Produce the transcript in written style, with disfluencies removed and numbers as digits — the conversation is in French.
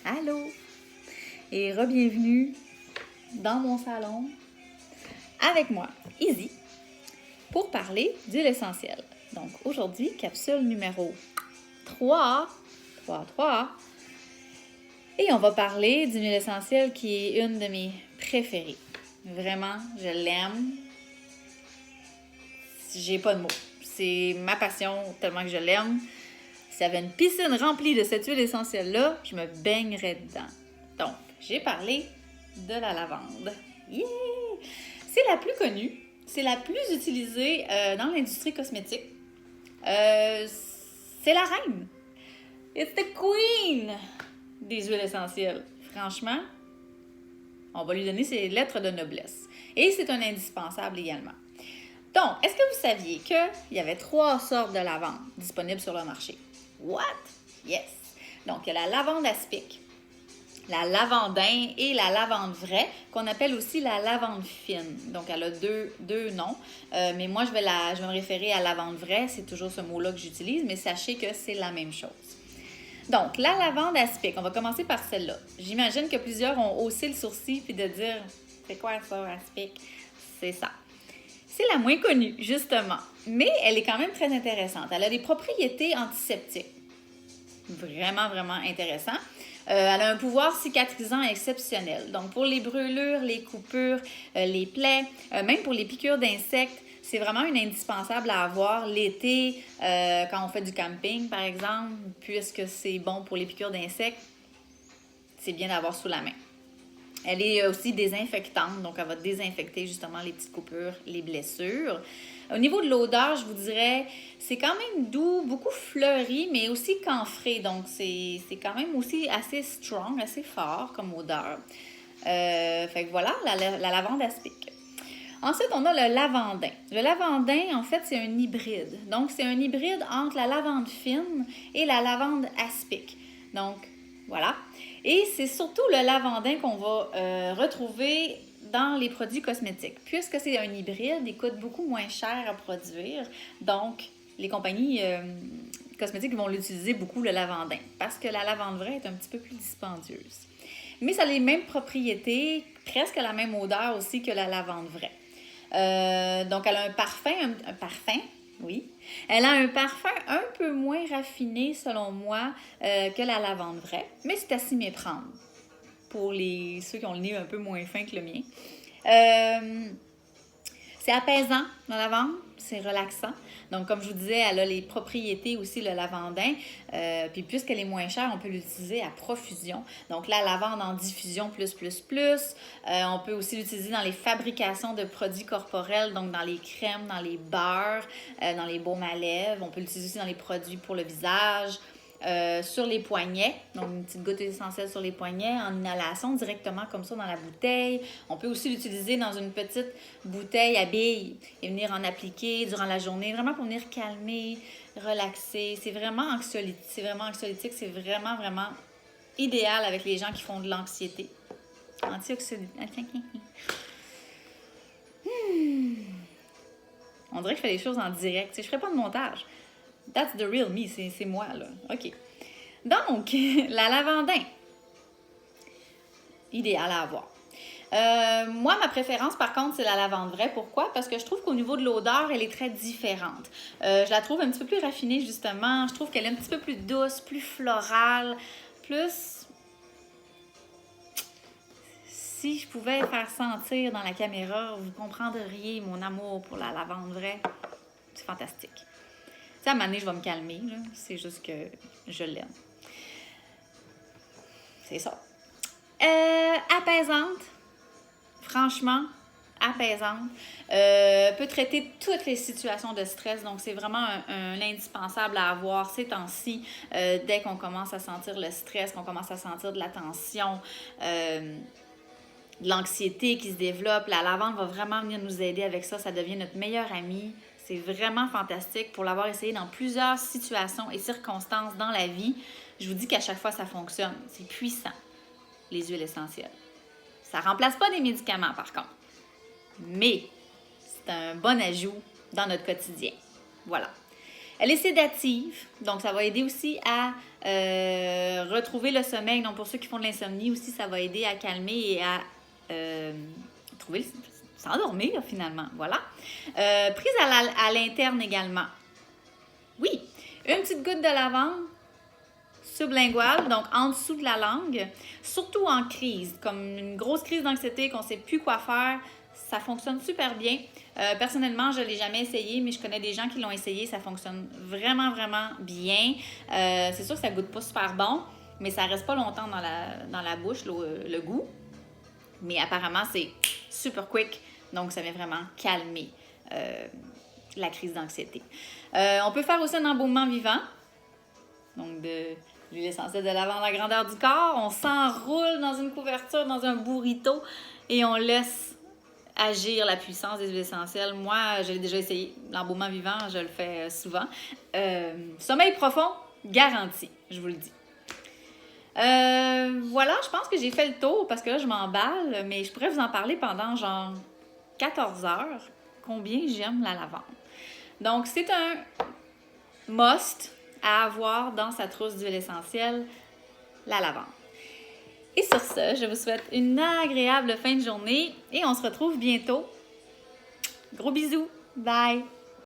Allô et re-bienvenue dans mon salon avec moi, Izzy, pour parler d'huile essentielle. Donc aujourd'hui, capsule numéro 3, et on va parler d'une huile essentielle qui est une de mes préférées. Vraiment, je l'aime. J'ai pas de mots. C'est ma passion tellement que je l'aime. S'il y avait une piscine remplie de cette huile essentielle-là, je me baignerais dedans. Donc, j'ai parlé de la lavande. Yeah! C'est la plus connue, c'est la plus utilisée dans l'industrie cosmétique. C'est la reine. It's the queen des huiles essentielles. Franchement, on va lui donner ses lettres de noblesse. Et c'est un indispensable également. Donc, est-ce que vous saviez qu'il y avait 3 sortes de lavande disponibles sur le marché? What? Yes! Donc, il y a la lavande aspic, la lavandin et la lavande vraie, qu'on appelle aussi la lavande fine. Donc, elle a deux noms, mais moi, je vais me référer à lavande vraie. C'est toujours ce mot-là que j'utilise, mais sachez que c'est la même chose. Donc, la lavande aspic, on va commencer par celle-là. J'imagine que plusieurs ont haussé le sourcil puis de dire « C'est quoi ça, aspic? » C'est ça. C'est la moins connue, justement, mais elle est quand même très intéressante. Elle a des propriétés antiseptiques. Vraiment, vraiment intéressant. Elle a un pouvoir cicatrisant exceptionnel. Donc, pour les brûlures, les coupures, les plaies, même pour les piqûres d'insectes, c'est vraiment une indispensable à avoir l'été, quand on fait du camping, par exemple, puisque c'est bon pour les piqûres d'insectes, c'est bien d'avoir sous la main. Elle est aussi désinfectante, donc elle va désinfecter justement les petites coupures, les blessures. Au niveau de l'odeur, je vous dirais, c'est quand même doux, beaucoup fleuri, mais aussi camphré. Donc, c'est quand même aussi assez strong, assez fort comme odeur. Fait que voilà, la lavande aspic. Ensuite, on a le lavandin. Le lavandin, en fait, c'est un hybride. Donc, c'est un hybride entre la lavande fine et la lavande aspic. Donc, voilà. Et c'est surtout le lavandin qu'on va retrouver dans les produits cosmétiques. Puisque c'est un hybride, il coûte beaucoup moins cher à produire. Donc, les compagnies cosmétiques vont l'utiliser beaucoup, le lavandin. Parce que la lavande vraie est un petit peu plus dispendieuse. Mais ça a les mêmes propriétés, presque la même odeur aussi que la lavande vraie. Donc, elle a un parfum, oui. Elle a un parfum un peu moins raffiné, selon moi, que la lavande vraie, mais c'est à s'y méprendre pour ceux qui ont le nez un peu moins fin que le mien. C'est apaisant, la lavande, c'est relaxant. Donc, comme je vous disais, elle a les propriétés aussi, le lavandin. Puis, puisqu'elle est moins chère, on peut l'utiliser à profusion. Donc, la lavande en diffusion plus. On peut aussi l'utiliser dans les fabrications de produits corporels, donc dans les crèmes, dans les beurres, dans les baumes à lèvres. On peut l'utiliser aussi dans les produits pour le visage. Sur les poignets, donc une petite goutte essentielle sur les poignets, en inhalation directement comme ça dans la bouteille. On peut aussi l'utiliser dans une petite bouteille à billes et venir en appliquer durant la journée, vraiment pour venir calmer, relaxer. C'est vraiment anxiolytique, c'est vraiment, vraiment idéal avec les gens qui font de l'anxiété. Antioxydant. On dirait que je fais les choses en direct. Je ne ferai pas de montage. That's the real me, c'est moi, là. OK. Donc, la lavandin. Idéal à avoir. Moi, ma préférence, par contre, c'est la lavande vraie. Pourquoi? Parce que je trouve qu'au niveau de l'odeur, elle est très différente. Je la trouve un petit peu plus raffinée, justement. Je trouve qu'elle est un petit peu plus douce, plus florale, plus... Si je pouvais faire sentir dans la caméra, vous comprendriez mon amour pour la lavande vraie. C'est fantastique. À un moment donné, je vais me calmer. Là. C'est juste que je l'aime. C'est ça. Apaisante. Franchement, apaisante. Peut traiter toutes les situations de stress. Donc, c'est vraiment un indispensable à avoir ces temps-ci. Dès qu'on commence à sentir le stress, qu'on commence à sentir de la tension, de l'anxiété qui se développe, la lavande va vraiment venir nous aider avec ça. Ça devient notre meilleur ami. C'est vraiment fantastique pour l'avoir essayé dans plusieurs situations et circonstances dans la vie. Je vous dis qu'à chaque fois, ça fonctionne. C'est puissant, les huiles essentielles. Ça ne remplace pas des médicaments, par contre. Mais c'est un bon ajout dans notre quotidien. Voilà. Elle est sédative, donc ça va aider aussi à retrouver le sommeil. Donc, pour ceux qui font de l'insomnie aussi, ça va aider à calmer et à s'endormir finalement. Voilà. Prise à l'interne également. Oui, une petite goutte de lavande sublinguale, donc en dessous de la langue, surtout en crise, comme une grosse crise d'anxiété qu'on ne sait plus quoi faire, ça fonctionne super bien. Personnellement, je ne l'ai jamais essayé, mais je connais des gens qui l'ont essayé, ça fonctionne vraiment, vraiment bien. C'est sûr que ça ne goûte pas super bon, mais ça ne reste pas longtemps dans la bouche, le goût. Mais apparemment, c'est super quick, donc ça vient vraiment calmer la crise d'anxiété. On peut faire aussi un embaumement vivant, donc de l'huile essentielle de lavande à la grandeur du corps. On s'enroule dans une couverture, dans un burrito, et on laisse agir la puissance des huiles essentielles. Moi, je l'ai déjà essayé. L'embaumement vivant, je le fais souvent. Sommeil profond, garanti, je vous le dis. Voilà, je pense que j'ai fait le tour parce que là, je m'emballe, mais je pourrais vous en parler pendant genre 14 heures. Combien j'aime la lavande. Donc, c'est un must à avoir dans sa trousse d'huile essentielle, la lavande. Et sur ce, je vous souhaite une agréable fin de journée et on se retrouve bientôt. Gros bisous. Bye!